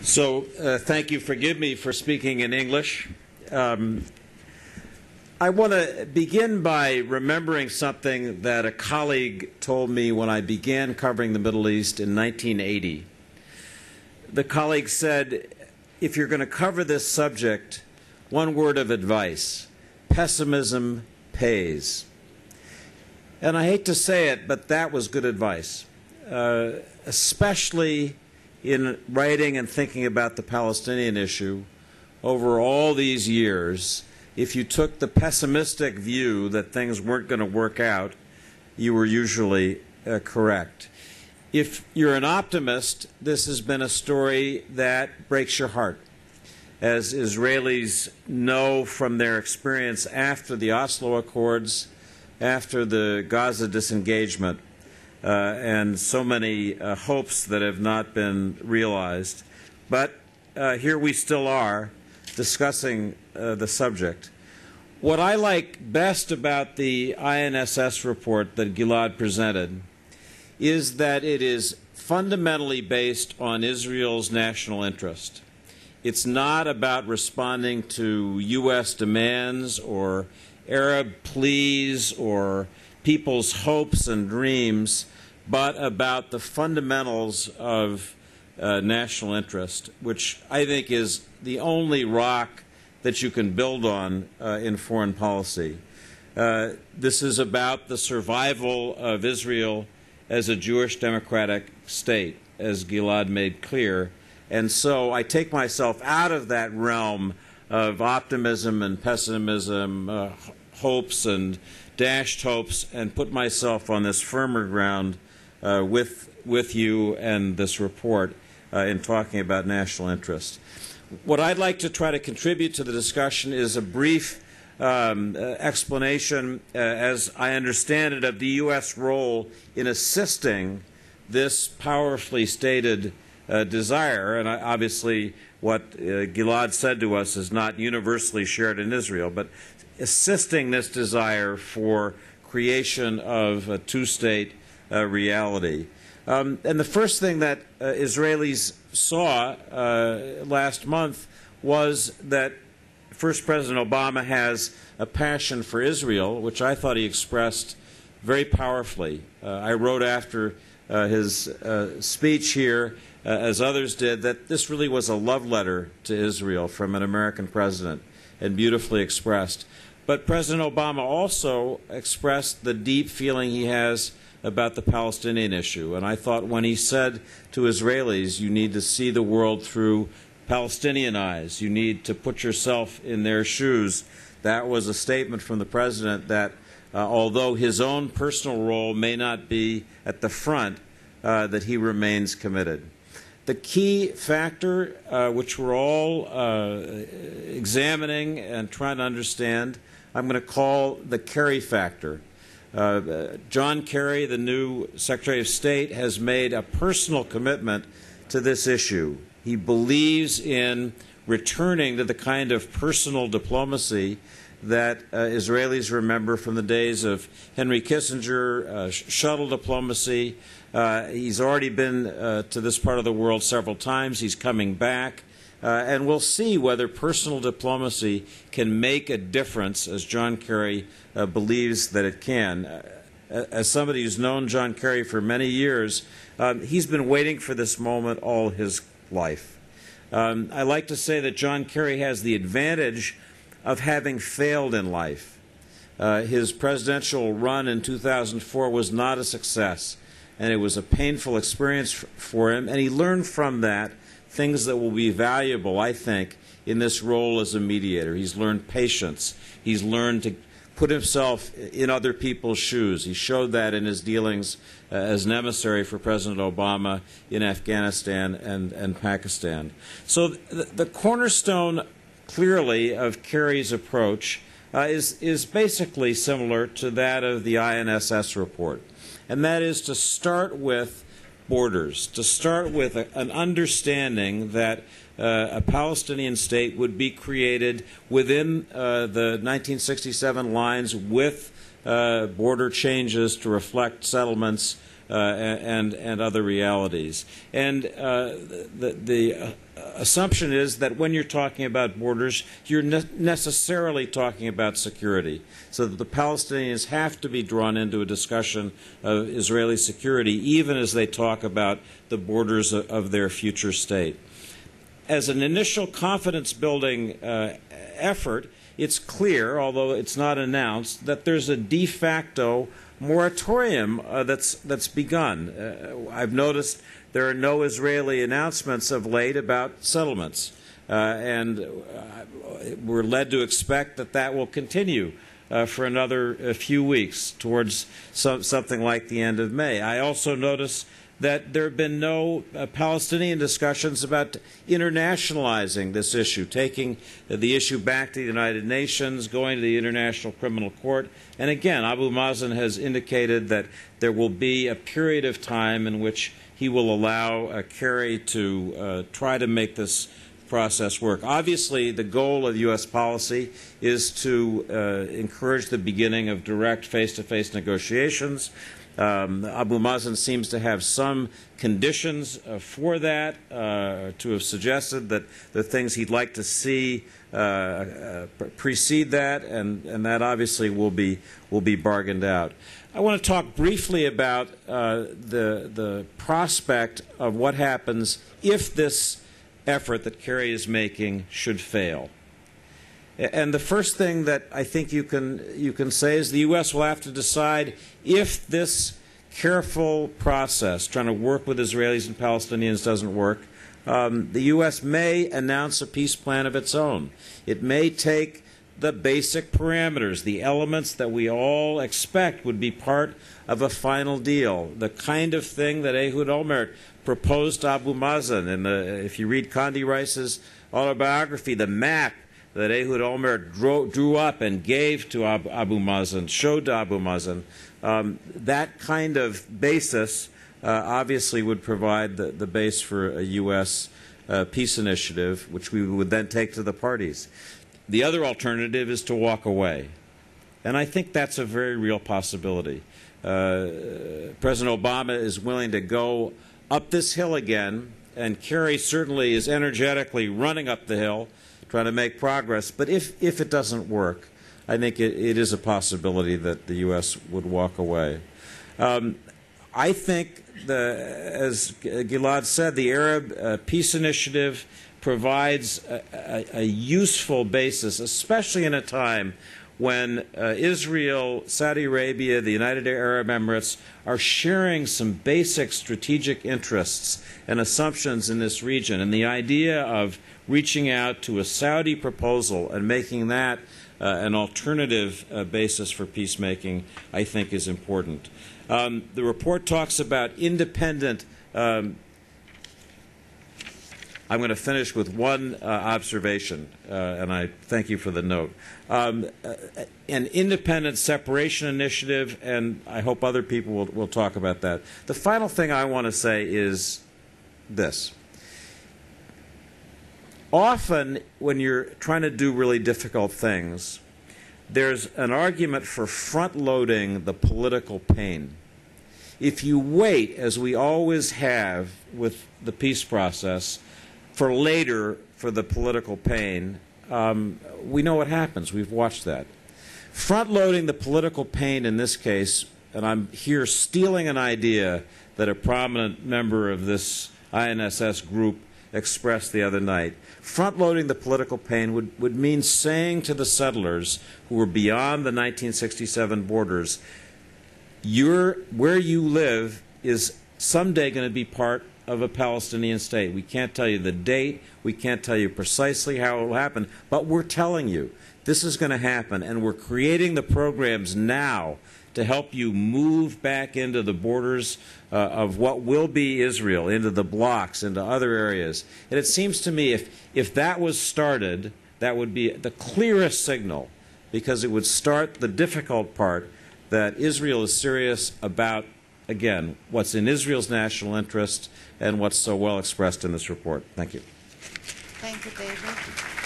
Thank you. Forgive me for speaking in English. I want to begin by remembering something that a colleague told me when I began covering the Middle East in 1980. The colleague said, if you're going to cover this subject, one word of advice: pessimism pays. And I hate to say it, but that was good advice, especially in writing and thinking about the Palestinian issue over all these years. If you took the pessimistic view that things weren't going to work out, you were usually correct. If you're an optimist, this has been a story that breaks your heart. As Israelis know from their experience after the Oslo Accords, after the Gaza disengagement, and so many hopes that have not been realized. But here we still are discussing the subject. What I like best about the INSS report that Gilad presented is that it is fundamentally based on Israel's national interest. It's not about responding to U.S. demands or Arab pleas or people's hopes and dreams, but about the fundamentals of national interest, which I think is the only rock that you can build on in foreign policy. This is about the survival of Israel as a Jewish democratic state, as Gilad made clear. And so I take myself out of that realm of optimism and pessimism, hopes and dashed hopes, and put myself on this firmer ground with you and this report in talking about national interest. What I'd like to try to contribute to the discussion is a brief explanation, as I understand it, of the U.S. role in assisting this powerfully stated desire. And obviously what Gilad said to us is not universally shared in Israel, but assisting this desire for creation of a two-state reality. And the first thing that Israelis saw last month was that first President Obama has a passion for Israel, which I thought he expressed very powerfully. I wrote after his speech here, as others did, that this really was a love letter to Israel from an American president, and beautifully expressed. But President Obama also expressed the deep feeling he has about the Palestinian issue. And I thought when he said to Israelis, you need to see the world through Palestinian eyes, you need to put yourself in their shoes, that was a statement from the president that although his own personal role may not be at the front, that he remains committed. The key factor, which we're all examining and trying to understand, I'm going to call the Kerry factor. John Kerry, the new Secretary of State, has made a personal commitment to this issue. He believes in returning to the kind of personal diplomacy that Israelis remember from the days of Henry Kissinger, shuttle diplomacy. He's already been to this part of the world several times. He's coming back. And we'll see whether personal diplomacy can make a difference, as John Kerry believes that it can. As somebody who's known John Kerry for many years, he's been waiting for this moment all his life. I like to say that John Kerry has the advantage of having failed in life. His presidential run in 2004 was not a success, and it was a painful experience for him, and he learned from that things that will be valuable, I think, in this role as a mediator. He's learned patience. He's learned to put himself in other people's shoes. He showed that in his dealings as an emissary for President Obama in Afghanistan and Pakistan. So the cornerstone, clearly, of Kerry's approach is basically similar to that of the INSS report, and that is to start with borders, to start with an understanding that a Palestinian state would be created within the 1967 lines with border changes to reflect settlements and other realities. And the assumption is that when you're talking about borders, you're necessarily talking about security, so that the Palestinians have to be drawn into a discussion of Israeli security, even as they talk about the borders of their future state. As an initial confidence-building effort, it's clear, although it's not announced, that there's a de facto moratorium that's begun. I've noticed there are no Israeli announcements of late about settlements, and we're led to expect that will continue for another few weeks towards something like the end of May. I also notice that there have been no Palestinian discussions about internationalizing this issue, taking the issue back to the United Nations, going to the International Criminal Court. And again, Abu Mazen has indicated that there will be a period of time in which he will allow Kerry to try to make this process work. Obviously, the goal of U.S. policy is to encourage the beginning of direct face-to-face negotiations. Abu Mazen seems to have some conditions for that, to have suggested that the things he'd like to see precede that, and that obviously will be bargained out. I want to talk briefly about the prospect of what happens if this effort that Kerry is making should fail. And the first thing that I think you can say is the U.S. will have to decide if this careful process, trying to work with Israelis and Palestinians, doesn't work. The U.S. may announce a peace plan of its own. It may take the basic parameters, the elements that we all expect would be part of a final deal, the kind of thing that Ehud Olmert proposed to Abu Mazen. And if you read Condi Rice's autobiography, the map that Ehud Olmert drew up and gave to Abu Mazen, showed to Abu Mazen, that kind of basis obviously would provide the base for a U.S. peace initiative, which we would then take to the parties. The other alternative is to walk away. And I think that's a very real possibility. President Obama is willing to go up this hill again, and Kerry certainly is energetically running up the hill, trying to make progress. But if it doesn't work, I think it is a possibility that the U.S. would walk away. I think, as Gilad said, the Arab Peace Initiative provides a useful basis, especially in a time when Israel, Saudi Arabia, the United Arab Emirates are sharing some basic strategic interests and assumptions in this region. And the idea of reaching out to a Saudi proposal and making that an alternative basis for peacemaking, I think, is important. The report talks about independent. I'm going to finish with one observation, and I thank you for the note. An independent separation initiative, and I hope other people will talk about that. The final thing I want to say is this. Often, when you're trying to do really difficult things, there's an argument for front-loading the political pain. If you wait, as we always have with the peace process, for later for the political pain, we know what happens. We've watched that. Front-loading the political pain in this case, and I'm here stealing an idea that a prominent member of this INSS group expressed the other night. Front-loading the political pain would mean saying to the settlers who were beyond the 1967 borders, where you live is someday going to be part of a Palestinian state. We can't tell you the date. We can't tell you precisely how it will happen. But we're telling you this is going to happen, and we're creating the programs now to help you move back into the borders of what will be Israel, into the blocks, into other areas. And it seems to me if that was started, that would be the clearest signal, because it would start the difficult part, that Israel is serious about, again, what's in Israel's national interest and what's so well expressed in this report. Thank you. Thank you, David.